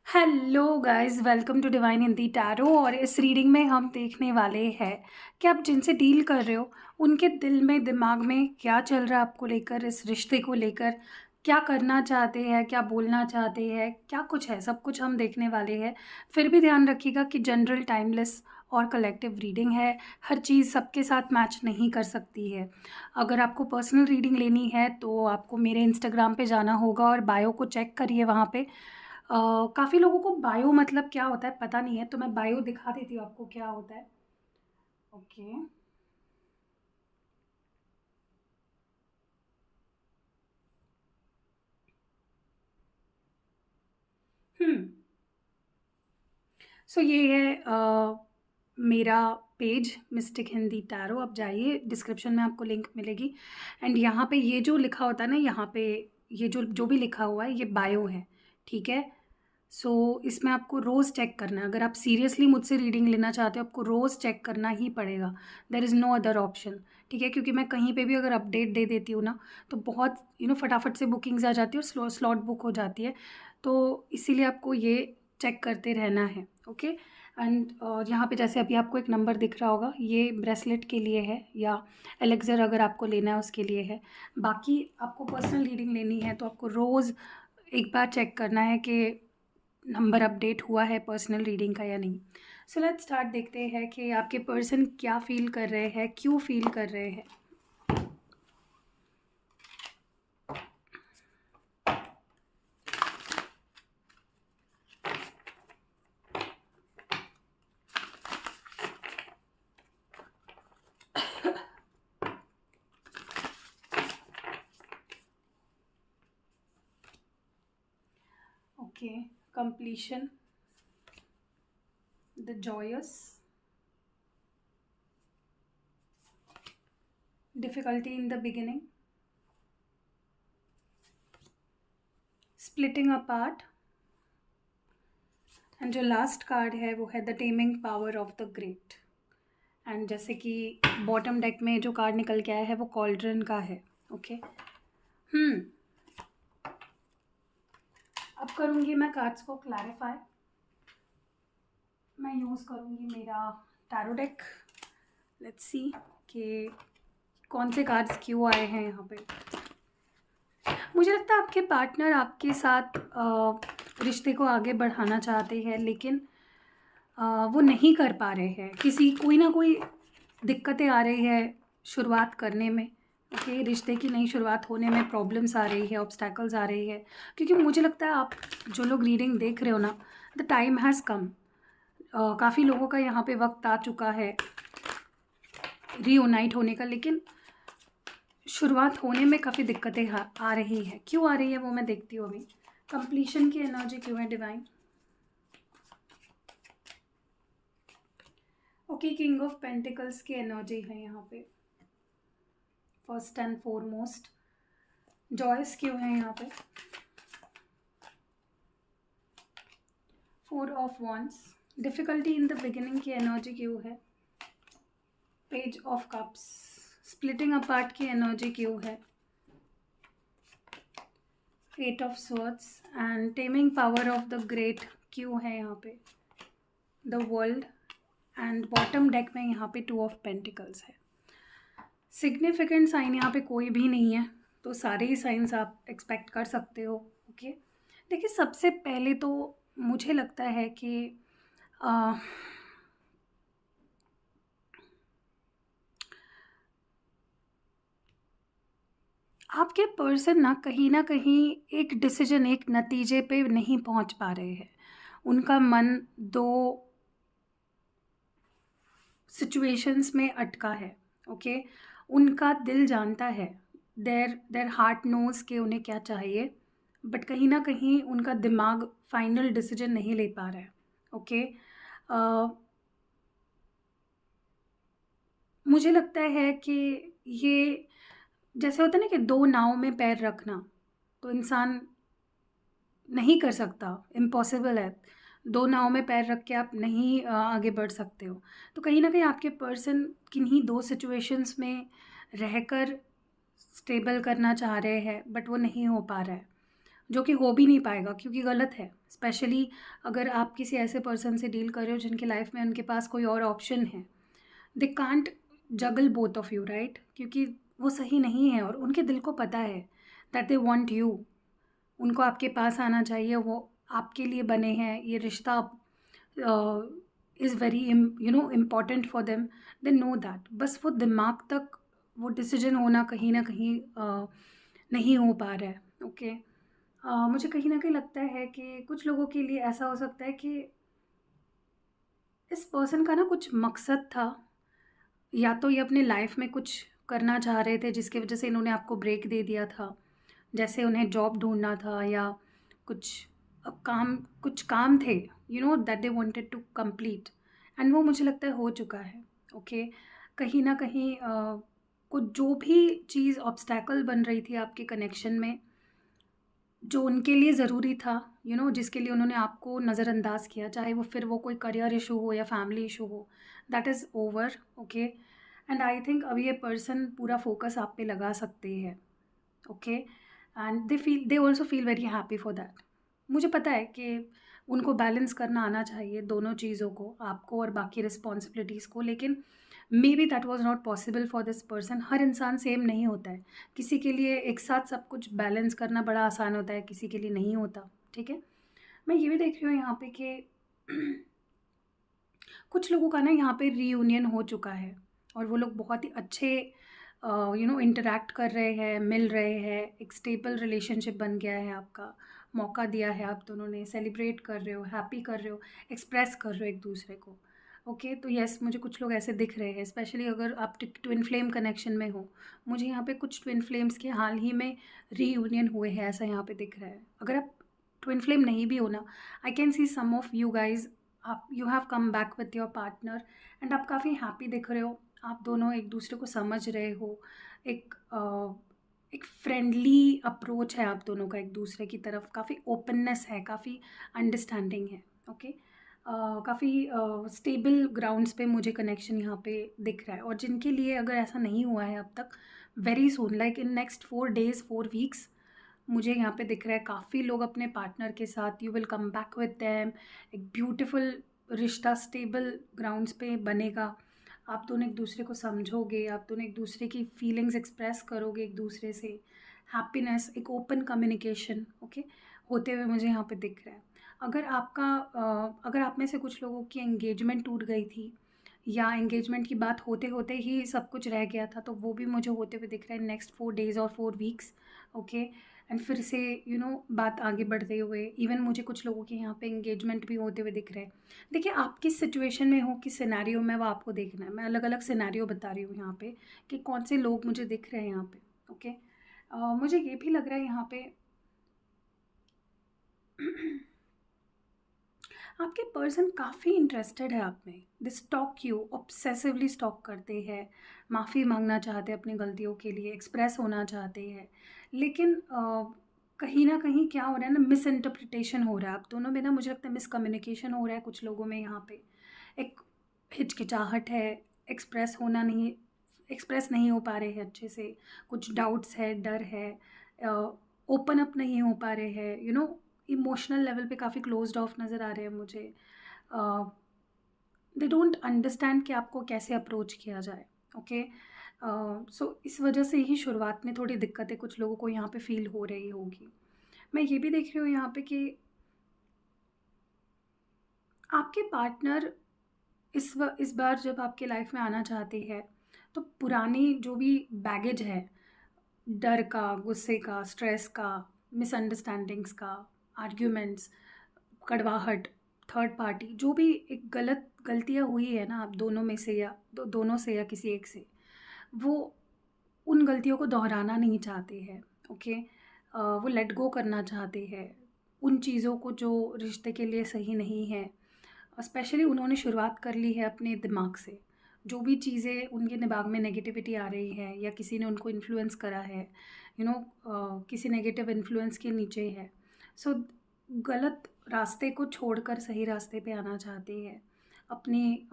Hello guys, welcome to divine Hindi tarot. और इस reading में हम देखने वाले हैं कि आप जिनसे डील कर रहे हो उनके दिल में दिमाग में क्या चल रहा है आपको लेकर, इस रिश्ते को लेकर क्या करना चाहते हैं, क्या बोलना चाहते हैं, क्या कुछ है, सब कुछ हम देखने वाले हैं। फिर भी ध्यान रखिएगा कि जनरल, टाइमलेस और कलेक्टिव रीडिंग है। हर चीज़ सबके साथ मैच नहीं कर सकती है। अगर आपको पर्सनल रीडिंग लेनी है तो आपको मेरे इंस्टाग्राम पे जाना होगा और बायो को चेक करिए। वहाँ पे काफ़ी लोगों को बायो मतलब क्या होता है पता नहीं है, तो मैं बायो दिखा देती हूँ आपको क्या होता है। ओके। हम्म सो ये है मेरा पेज मिस्टिक हिंदी टैरो। आप जाइए, डिस्क्रिप्शन में आपको लिंक मिलेगी। एंड यहाँ पे ये जो लिखा होता है ना, यहाँ पे ये जो जो भी लिखा हुआ है ये बायो है, ठीक है। सो इसमें आपको रोज़ चेक करना है। अगर आप सीरियसली मुझसे रीडिंग लेना चाहते हो आपको रोज़ चेक करना ही पड़ेगा। There is no other option, ठीक है। क्योंकि मैं कहीं पे भी अगर अपडेट दे देती हूँ ना तो बहुत फटाफट से बुकिंग्स आ जाती है और स्लॉट बुक हो जाती है। तो इसीलिए आपको ये चेक करते रहना है, ओके। एंड यहाँ पे जैसे अभी आपको एक नंबर दिख रहा होगा, ये ब्रेसलेट के लिए है, या एलेक्सर अगर आपको लेना है उसके लिए है। बाकी आपको पर्सनल रीडिंग लेनी है तो आपको रोज़ एक बार चेक करना है कि नंबर अपडेट हुआ है पर्सनल रीडिंग का या नहीं। So let's start. देखते हैं कि आपके पर्सन क्या फील कर रहे हैं, क्यों फील कर रहे हैं। Okay, completion, the joys, difficulty in the beginning, splitting apart, and जो लास्ट कार्ड है वो है the taming power of the great. And जैसे कि बॉटम डेक में जो कार्ड निकल के आया है वो कॉल्ड्रन का है, ओके। अब करूँगी मैं कार्ड्स को क्लैरिफाई। मैं यूज़ करूँगी मेरा टैरो डेक। लेट्स सी कि कौन से कार्ड्स क्यों आए हैं यहाँ पे। मुझे लगता है आपके पार्टनर आपके साथ रिश्ते को आगे बढ़ाना चाहते हैं, लेकिन वो नहीं कर पा रहे हैं। कोई ना कोई दिक्कतें आ रही है शुरुआत करने में, ओके। रिश्ते की नई शुरुआत होने में प्रॉब्लम्स आ रही है, ऑब्स्टैकल्स आ रही है। क्योंकि मुझे लगता है आप जो लोग रीडिंग देख रहे हो ना, द टाइम हैज़ कम। काफ़ी लोगों का यहाँ पे वक्त आ चुका है रीयूनाइट होने का, लेकिन शुरुआत होने में काफ़ी दिक्कतें आ रही है। क्यों आ रही है वो मैं देखती हूँ अभी। कंप्लीशन की एनर्जी क्यों है divine. Okay, king of pentacles की एनर्जी है यहाँ पे फर्स्ट एंड फॉरमोस्ट। जॉयस क्यों है यहाँ पे। Four of wands, difficulty in the beginning की एनर्जी क्यों है। Page of cups, splitting apart की एनर्जी क्यों है। Eight of swords and taming power of the great क्यों है यहाँ पे। The world and bottom deck में यहाँ पे टू ऑफ पेंटिकल्स है। सिग्निफिकेंट साइन यहाँ पे कोई भी नहीं है, तो सारे ही साइंस आप एक्सपेक्ट कर सकते हो, ओके। देखिए, सबसे पहले तो मुझे लगता है कि आपके पर्सन ना कहीं एक डिसीजन, एक नतीजे पे नहीं पहुंच पा रहे हैं। उनका मन दो सिचुएशंस में अटका है, ओके। उनका दिल जानता है, देयर देयर हार्ट नोज के उन्हें क्या चाहिए, बट कहीं ना कहीं उनका दिमाग फाइनल डिसीजन नहीं ले पा रहा है, ओके। मुझे लगता है कि ये जैसे होता है ना कि दो नाव में पैर रखना, तो इंसान नहीं कर सकता, इम्पॉसिबल है। दो नाव में पैर रख के आप नहीं आगे बढ़ सकते हो। तो कहीं ना कहीं आपके पर्सन किन्हीं दो सिचुएशंस में रहकर स्टेबल करना चाह रहे हैं, बट वो नहीं हो पा रहा है। जो कि हो भी नहीं पाएगा क्योंकि गलत है। स्पेशली अगर आप किसी ऐसे पर्सन से डील कर रहे हो जिनकी लाइफ में उनके पास कोई और ऑप्शन है, they can't juggle both of you, right? क्योंकि वो सही नहीं है और उनके दिल को पता है दैट दे वांट यू। उनको आपके पास आना चाहिए, वो आपके लिए बने हैं, ये रिश्ता is very important for them, they know that. बस वो दिमाग तक वो डिसीजन होना कहीं ना कहीं नहीं हो पा रहा है। ओके, मुझे कहीं ना कहीं लगता है कि कुछ लोगों के लिए ऐसा हो सकता है कि इस पर्सन का ना कुछ मकसद था, या तो ये अपने लाइफ में कुछ करना चाह रहे थे जिसकी वजह से इन्होंने आपको ब्रेक दे दिया था। जैसे उन्हें जॉब ढूंढना था या कुछ कुछ काम थे, that they wanted to complete, and वो मुझे लगता है हो चुका है। ओके, कहीं ना कहीं कुछ जो भी चीज़ ऑब्स्टैकल बन रही थी आपके कनेक्शन में, जो उनके लिए ज़रूरी था, जिसके लिए उन्होंने आपको नज़रअंदाज किया, चाहे वो फिर वो कोई करियर इशू हो या फैमिली इशू हो, that is over. Okay, and I think अब ये पर्सन पूरा फोकस आप पे लगा सकते हैं। Okay, and they also feel very happy for that. मुझे पता है कि उनको बैलेंस करना आना चाहिए दोनों चीज़ों को, आपको और बाकी रिस्पॉन्सिबिलिटीज़ को, लेकिन maybe that was not possible for this person. हर इंसान सेम नहीं होता है, किसी के लिए एक साथ सब कुछ बैलेंस करना बड़ा आसान होता है, किसी के लिए नहीं होता। ठीक है, मैं ये भी देख रही हूँ यहाँ पे कि कुछ लोगों का ना यहाँ पे रीयूनियन हो चुका है और वो लोग बहुत ही अच्छे इंटरेक्ट कर रहे हैं, मिल रहे हैं, एक स्टेबल रिलेशनशिप बन गया है आपका, मौका दिया है, आप दोनों ने सेलिब्रेट कर रहे हो, हैप्पी कर रहे हो, एक्सप्रेस कर रहे हो एक दूसरे को। ओके, तो यस, मुझे कुछ लोग ऐसे दिख रहे हैं, स्पेशली अगर आप ट्विन फ्लेम कनेक्शन में हो। मुझे यहाँ पे कुछ ट्विन फ्लेम्स के हाल ही में रीयूनियन हुए हैं, ऐसा यहाँ पे दिख रहा है। अगर आप ट्विन फ्लेम नहीं भी हो ना, I can see some of you guys, आप you have come back with your partner and आप काफ़ी हैप्पी दिख रहे हो, आप दोनों एक दूसरे को समझ रहे हो, एक एक फ्रेंडली अप्रोच है आप दोनों का एक दूसरे की तरफ, काफ़ी ओपननेस है, काफ़ी अंडरस्टैंडिंग है। ओके, काफ़ी स्टेबल ग्राउंड्स पे मुझे कनेक्शन यहाँ पे दिख रहा है। और जिनके लिए अगर ऐसा नहीं हुआ है अब तक, very soon, like in next 4 days 4 weeks, मुझे यहाँ पे दिख रहा है काफ़ी लोग अपने पार्टनर के साथ, you will come back with them, एक ब्यूटीफुल रिश्ता स्टेबल ग्राउंड्स पे बनेगा। आप दोनों एक दूसरे को समझोगे, आप दोनों एक दूसरे की फीलिंग्स एक्सप्रेस करोगे एक दूसरे से, हैप्पीनेस, एक ओपन कम्युनिकेशन ओके होते हुए मुझे यहाँ पे दिख रहा है। अगर आप में से कुछ लोगों की एंगेजमेंट टूट गई थी या एंगेजमेंट की बात होते होते ही सब कुछ रह गया था, तो वो भी मुझे होते हुए दिख रहा है नेक्स्ट 4 days और 4 weeks। ओके, एंड फिर से बात आगे बढ़ते हुए, इवन मुझे कुछ लोगों के यहाँ पे एंगेजमेंट भी होते हुए दिख रहे हैं। देखिए, आप किस सिचुएशन में हो, किस सिनेरियो में, वो आपको देखना है। मैं अलग अलग सिनेरियो बता रही हूँ यहाँ पे कि कौन से लोग मुझे दिख रहे हैं यहाँ पे। ओके, मुझे ये भी लग रहा है यहाँ पे आपके पर्सन काफ़ी इंटरेस्टेड है आप में, दे स्टॉक यू, ऑब्सेसिवली स्टॉक करते हैं, माफ़ी मांगना चाहते हैं अपनी गलतियों के लिए, एक्सप्रेस होना चाहते हैं, लेकिन कहीं ना कहीं क्या हो रहा है ना, मिस इंटरप्रिटेशन हो रहा है आप दोनों में ना, मुझे लगता है मिसकम्युनिकेशन हो रहा है कुछ लोगों में यहाँ पे, एक हिचकिचाहट है, एक्सप्रेस नहीं हो पा रहे हैं अच्छे से, कुछ डाउट्स है, डर है, ओपन अप नहीं हो पा रहे हैं, इमोशनल लेवल पे काफ़ी क्लोज्ड ऑफ नज़र आ रहे हैं मुझे। दे डोंट अंडरस्टैंड कि आपको कैसे अप्रोच किया जाए। ओके, सो इस वजह से ही शुरुआत में थोड़ी दिक्कतें कुछ लोगों को यहाँ पे फील हो रही होगी। मैं ये भी देख रही हूँ यहाँ पे कि आपके पार्टनर इस बार जब आपके लाइफ में आना चाहते हैं, तो पुरानी जो भी बैगेज है, डर का, गुस्से का, स्ट्रेस का, मिसअंडरस्टैंडिंग्स का, आर्ग्यूमेंट्स, कड़वाहट, थर्ड पार्टी, जो भी एक गलतियाँ हुई है ना आप दोनों में से या दोनों से या किसी एक से, वो उन गलतियों को दोहराना नहीं चाहते हैं। ओके, वो लेट गो करना चाहते हैं उन चीज़ों को जो रिश्ते के लिए सही नहीं है। स्पेशली उन्होंने शुरुआत कर ली है अपने दिमाग से, जो भी चीज़ें उनके दिमाग में नेगेटिविटी आ रही है या किसी ने उनको इन्फ्लुएंस करा है, किसी नेगेटिव इन्फ्लुएंस के नीचे है, सो गलत रास्ते को छोड़कर सही रास्ते पे आना चाहते हैं, अपनी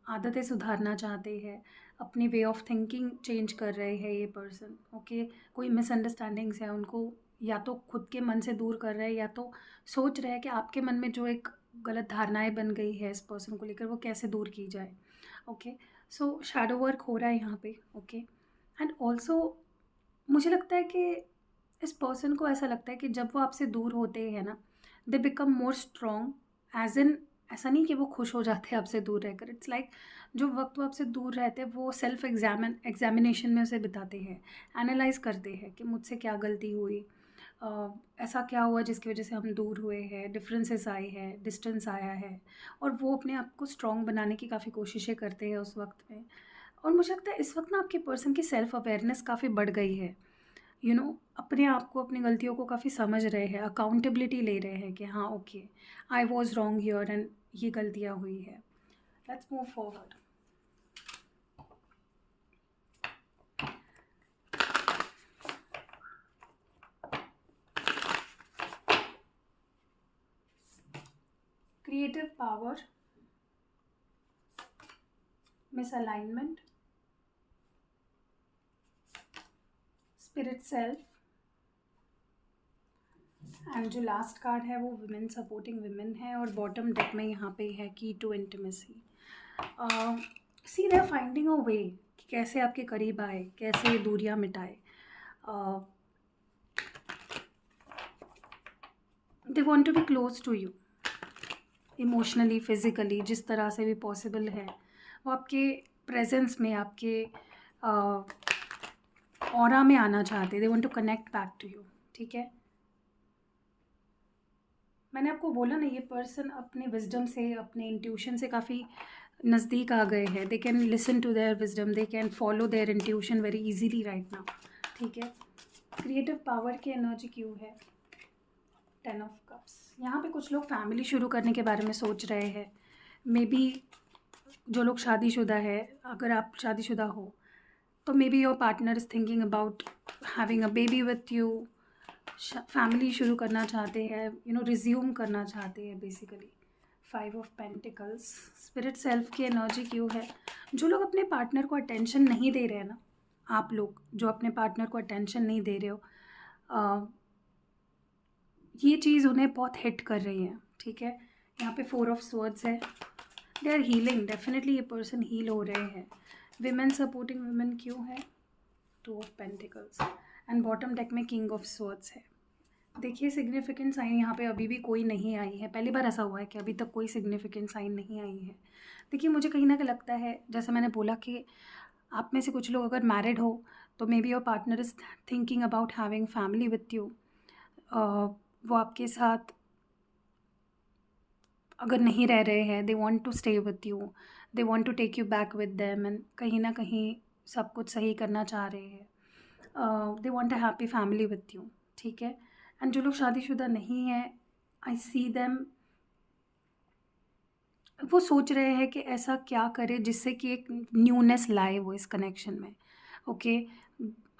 आदतें सुधारना चाहते हैं, अपनी वे ऑफ थिंकिंग चेंज कर रहे हैं ये पर्सन। ओके, कोई मिसअंडरस्टैंडिंग्स है, उनको या तो खुद के मन से दूर कर रहा है, या तो सोच रहा है कि आपके मन में जो एक गलत धारणाएं बन गई है इस पर्सन को लेकर वो कैसे दूर की जाए। ओके, सो शैडो वर्क हो रहा है यहाँ पे। ओके, एंड ऑल्सो मुझे लगता है कि इस पर्सन को ऐसा लगता है कि जब वो आपसे दूर होते हैं ना, they become more strong, as in ऐसा नहीं कि वो खुश हो जाते हैं आपसे दूर रहकर। इट्स लाइक जो वक्त वो आपसे दूर रहते हैं वो सेल्फ एग्जामिनेशन में उसे बिताते हैं, एनालाइज करते हैं कि मुझसे क्या गलती हुई, ऐसा क्या हुआ जिसकी वजह से हम दूर हुए हैं, डिफरेंसेस आए हैं, डिस्टेंस आया है, और वो अपने आप को स्ट्रॉन्ग बनाने की काफ़ी कोशिशें करते हैं उस वक्त में। और मुझे लगता है इस वक्त ना आपके पर्सन की सेल्फ अवेयरनेस काफ़ी बढ़ गई है। अपने आप को, अपनी गलतियों को काफ़ी समझ रहे हैं, अकाउंटेबिलिटी ले रहे हैं कि हाँ okay, I was wrong here and ये गलतियाँ हुई है। Let's move forward. Creative power, misalignment, spirit self, and जो लास्ट कार्ड है वो विमेन सपोर्टिंग विमेन है, और बॉटम डेक में यहाँ पे है की to intimacy. See they are finding a way कि कैसे आपके करीब आए, कैसे ये दूरियाँ मिटाए। दे वॉन्ट टू बी क्लोज टू यू इमोशनली, फिज़िकली, जिस तरह से भी पॉसिबल है। वो आपके प्रेजेंस में, आपके ऑरा में आना चाहते हैं। They want to connect back to you. ठीक है, मैंने आपको बोला ना, ये पर्सन अपने विजडम से, अपने इंट्यूशन से काफ़ी नज़दीक आ गए हैं। They can listen to their wisdom, they can follow their intuition very easily right now. ठीक है, क्रिएटिव पावर की एनर्जी क्यों है? 10 ऑफ कप्स। यहाँ पे कुछ लोग फैमिली शुरू करने के बारे में सोच रहे हैं। मे बी जो लोग शादीशुदा है, अगर आप शादीशुदा हो तो may be your partner is thinking about having a baby with you, family शुरू करना चाहते हैं, रिज्यूम करना चाहते हैं basically. 5 of pentacles. Spirit self की एनर्जी क्यों है? जो लोग अपने पार्टनर को अटेंशन नहीं दे रहे हैं ना, आप लोग जो अपने पार्टनर को अटेंशन नहीं दे रहे हो, ये चीज़ उन्हें बहुत हिट कर रही है। ठीक है, यहाँ पे 4 ऑफ स्वर्ड्स है। दे आर हीलिंग, डेफिनेटली ये पर्सन हील हो रहे हैं। विमेन सपोर्टिंग विमेन क्यों है? 2 of pentacles, and bottom deck में किंग ऑफ स्वर्ड्स है। देखिए, सिग्निफिकेंट साइन यहाँ पे अभी भी कोई नहीं आई है। पहली बार ऐसा हुआ है कि अभी तक कोई सिग्निफिकेंट साइन नहीं आई है। देखिए, मुझे कहीं ना कहीं लगता है, जैसे मैंने बोला कि आप में से कुछ लोग अगर मैरिड हो तो may be your partner is thinking about having family with you. वो आपके साथ अगर नहीं रह रहे हैं, they want to stay with you, they want to take you back with them, and कहीं ना कहीं सब कुछ सही करना चाह रहे हैं। They want a happy family with you. ठीक है, एंड जो लोग शादीशुदा नहीं हैं, आई सी देम, वो सोच रहे हैं कि ऐसा क्या करे जिससे कि एक न्यूनेस लाए वो इस कनेक्शन में। ओके,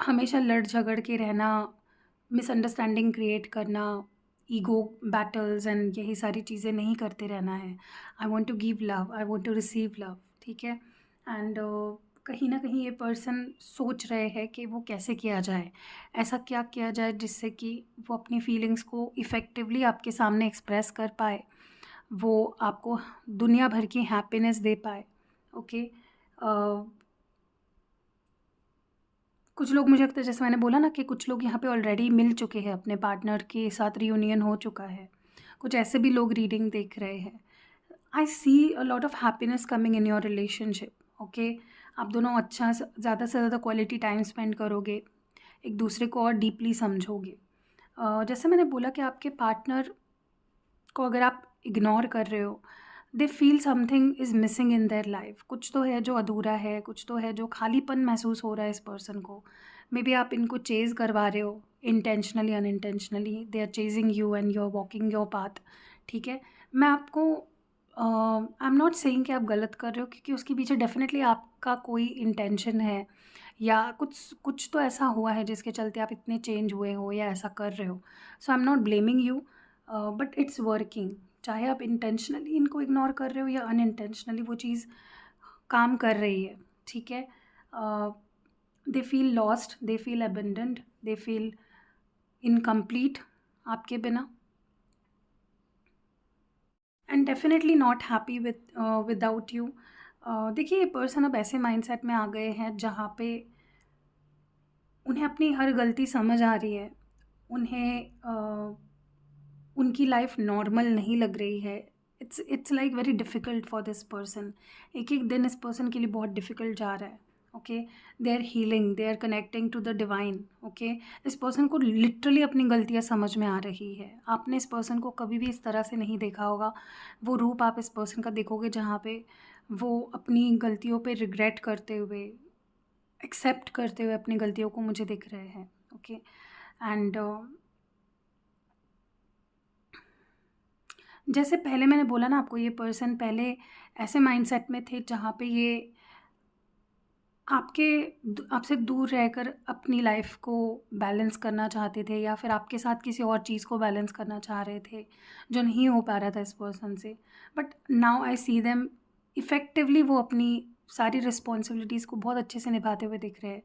हमेशा लड़ झगड़ के रहना, मिसअंडरस्टैंडिंग क्रिएट करना, ईगो बैटल्स एंड यही सारी चीज़ें नहीं करते रहना है। I want to give love, I want to receive love. ठीक है, एंड कहीं ना कहीं ये पर्सन सोच रहे हैं कि वो कैसे किया जाए, ऐसा क्या किया जाए जिससे कि वो अपनी फीलिंग्स को इफ़ेक्टिवली आपके सामने एक्सप्रेस कर पाए, वो आपको दुनिया भर की हैप्पीनेस दे पाए। ओके, कुछ लोग, मुझे लगता है जैसे मैंने बोला ना कि कुछ लोग यहाँ पे ऑलरेडी मिल चुके हैं, अपने पार्टनर के साथ रियूनियन हो चुका है। कुछ ऐसे भी लोग रीडिंग देख रहे हैं। I see a lot of happiness coming in your relationship. Okay, आप दोनों अच्छा, ज़्यादा से ज़्यादा क्वालिटी टाइम स्पेंड करोगे, एक दूसरे को और डीपली समझोगे। जैसे मैंने बोला कि आपके पार्टनर को अगर आप इग्नोर कर रहे हो, they feel something is missing in their life. कुछ तो है जो अधूरा है, कुछ तो है जो खालीपन महसूस हो रहा है इस पर्सन को। मे बी आप इनको चेज़ करवा रहे हो, intentionally unintentionally they are chasing you and you are walking your path. ठीक है, मैं आपको आई एम नॉट सेइंग कि आप गलत कर रहे हो, क्योंकि उसके पीछे डेफिनेटली आपका कोई इंटेंशन है, या कुछ कुछ तो ऐसा हुआ है जिसके चलते आप इतने चेंज हुए हो या ऐसा कर रहे हो। So I am not blaming you, but it's working. चाहे आप इंटेंशनली इनको इग्नोर कर रहे हो या अनइंटेंशनली, वो चीज़ काम कर रही है। ठीक है, they feel lost, they feel abandoned, they feel incomplete आपके बिना, and definitely not happy without you. देखिए, ये पर्सन अब ऐसे माइंडसेट में आ गए हैं जहाँ पे उन्हें अपनी हर गलती समझ आ रही है, उन्हें उनकी लाइफ नॉर्मल नहीं लग रही है। It's like very difficult for this person. एक एक दिन इस पर्सन के लिए बहुत डिफ़िकल्ट जा रहा है। Okay, they are healing, they are connecting to the divine. Okay, इस पर्सन को लिटरली अपनी गलतियाँ समझ में आ रही है। आपने इस पर्सन को कभी भी इस तरह से नहीं देखा होगा। वो रूप आप इस पर्सन का देखोगे जहाँ पे वो अपनी गलतियों पे रिग्रेट करते हुए, एक्सेप्ट करते हुए अपनी गलतियों को मुझे दिख रहे हैं। ओके, एंड जैसे पहले मैंने बोला ना आपको, ये पर्सन पहले ऐसे माइंडसेट में थे जहाँ पे ये आपसे दूर रहकर अपनी लाइफ को बैलेंस करना चाहते थे, या फिर आपके साथ किसी और चीज़ को बैलेंस करना चाह रहे थे जो नहीं हो पा रहा था इस पर्सन से। But now I see them effectively, वो अपनी सारी रिस्पॉन्सिबिलिटीज़ को बहुत अच्छे से निभाते हुए दिख रहे हैं।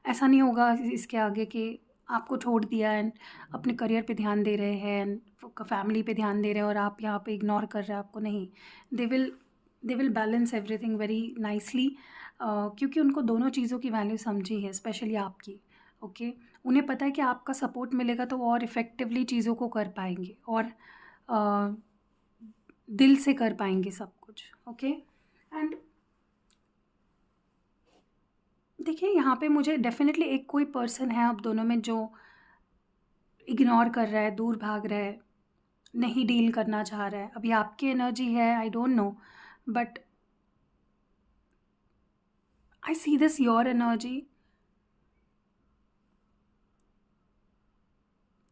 ऐसा नहीं होगा इसके आगे कि आपको छोड़ दिया एंड अपने करियर पे ध्यान दे रहे हैं एंड फैमिली पे ध्यान दे रहे हैं और आप यहाँ पे इग्नोर कर रहे हैं आपको। नहीं, they will balance everything very nicely, क्योंकि उनको दोनों चीज़ों की वैल्यू समझी है, स्पेशली आपकी। ओके, उन्हें पता है कि आपका सपोर्ट मिलेगा तो वो और इफ़ेक्टिवली चीज़ों को कर पाएंगे और दिल से कर पाएंगे सब कुछ। ओके, एंड देखिए, यहाँ पे मुझे डेफिनेटली एक कोई पर्सन है आप दोनों में जो इग्नोर कर रहा है, दूर भाग रहा है, नहीं डील करना चाह रहा है। अभी आपकी एनर्जी है, I don't know, but I see this your energy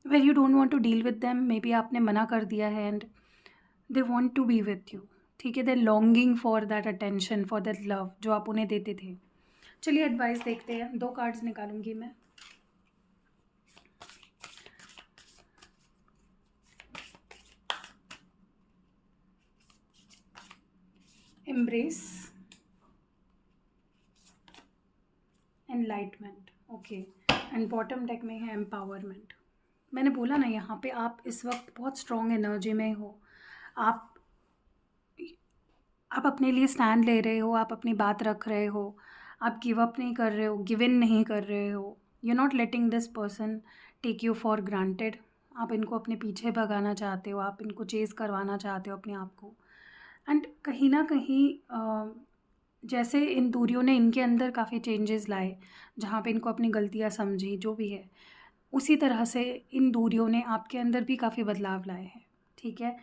where you don't want to deal with them. Maybe आपने मना कर दिया है and they want to be with you. ठीक है, they longing for that attention, for that love जो आप उन्हें देते थे। चलिए एडवाइस देखते हैं, 2 कार्ड्स निकालूंगी मैं। Embrace, enlightenment, okay, and bottom deck में है एम्पावरमेंट। मैंने बोला ना, यहाँ पे आप इस वक्त बहुत स्ट्रॉन्ग एनर्जी में हो। आप आप अपने लिए स्टैंड ले रहे हो, आप अपनी बात रख रहे हो, आप गिव अप नहीं कर रहे हो, गिव इन नहीं कर रहे हो। You not letting this person take you for granted. आप इनको अपने पीछे भगाना चाहते हो, आप इनको चेज़ करवाना चाहते हो अपने आप को। एंड कहीं ना कहीं जैसे इन दूरियों ने इनके अंदर काफ़ी चेंजेस लाए, जहाँ पे इनको अपनी गलतियाँ समझी, जो भी है, उसी तरह से इन दूरियों ने आपके अंदर भी काफ़ी बदलाव लाए हैं। ठीक है,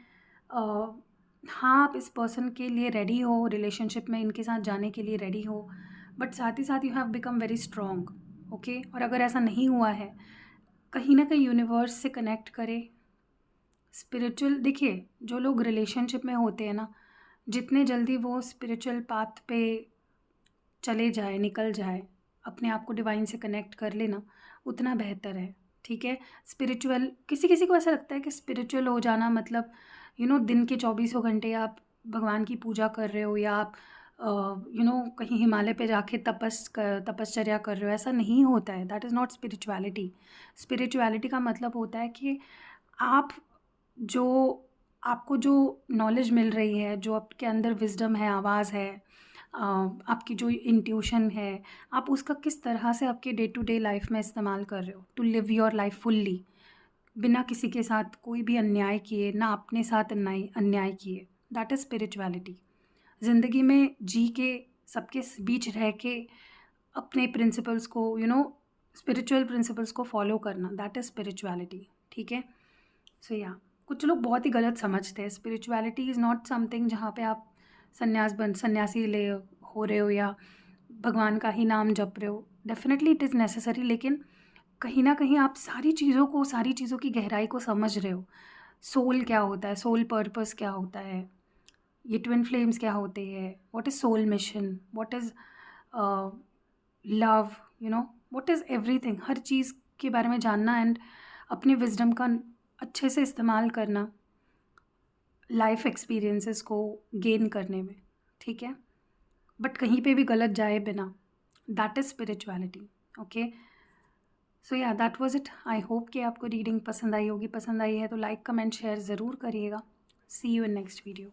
हाँ, आप इस पर्सन के लिए रेडी हो, रिलेशनशिप में इनके साथ जाने के लिए रेडी हो, बट साथ ही साथ you have become very strong. Okay, और अगर ऐसा नहीं हुआ है, कहीं ना कहीं यूनिवर्स से कनेक्ट करें, स्पिरिचुअल। देखिए, जो लोग रिलेशनशिप में होते हैं ना, जितने जल्दी वो स्पिरिचुअल पाथ पे चले जाए, निकल जाए, अपने आप को डिवाइन से कनेक्ट कर लेना, उतना बेहतर है। ठीक है, स्पिरिचुअल, किसी किसी को ऐसा लगता है कि स्पिरिचुअल हो जाना मतलब दिन के 24 घंटे आप भगवान की पूजा कर रहे हो, या आप कहीं हिमालय पे जाके तपश्चर्या कर रहे हो। ऐसा नहीं होता है, that is not spirituality. Spirituality का मतलब होता है कि आप जो आपको जो नॉलेज मिल रही है, जो आपके अंदर विजडम है, आवाज़ है, आपकी जो इंट्यूशन है, आप उसका किस तरह से आपके डे टू डे लाइफ में इस्तेमाल कर रहे हो to live your life fully, बिना किसी के साथ कोई भी अन्याय किए, ना अपने साथ अन्याय किए। That is spirituality. ज़िंदगी में जी के, सबके बीच रह के अपने प्रिंसिपल्स को, स्पिरिचुअल प्रिंसिपल्स को फॉलो करना, दैट इज़ स्पिरिचुअलिटी। ठीक है, सो या कुछ लोग बहुत ही गलत समझते हैं। स्पिरिचुअलिटी इज़ नॉट समथिंग जहाँ पे आप सन्यासी ले हो रहे हो या भगवान का ही नाम जप रहे हो। डेफिनेटली इट इज़ नेसेसरी, लेकिन कहीं ना कहीं आप सारी चीज़ों की गहराई को समझ रहे हो। सोल क्या होता है, सोल पर्पस क्या होता है, ये ट्विन फ्लेम्स क्या होते हैं, what is soul mission, what is love, what is everything. हर चीज़ के बारे में जानना एंड अपने विजडम का अच्छे से इस्तेमाल करना लाइफ एक्सपीरियंसेस को गेन करने में। ठीक है, बट कहीं पे भी गलत जाए बिना, दैट इज़ स्पिरिचुअलिटी। ओके, सो या that was it. I hope कि आपको रीडिंग पसंद आई होगी। पसंद आई है तो लाइक कमेंट शेयर ज़रूर करिएगा। सी यू इन नेक्स्ट वीडियो।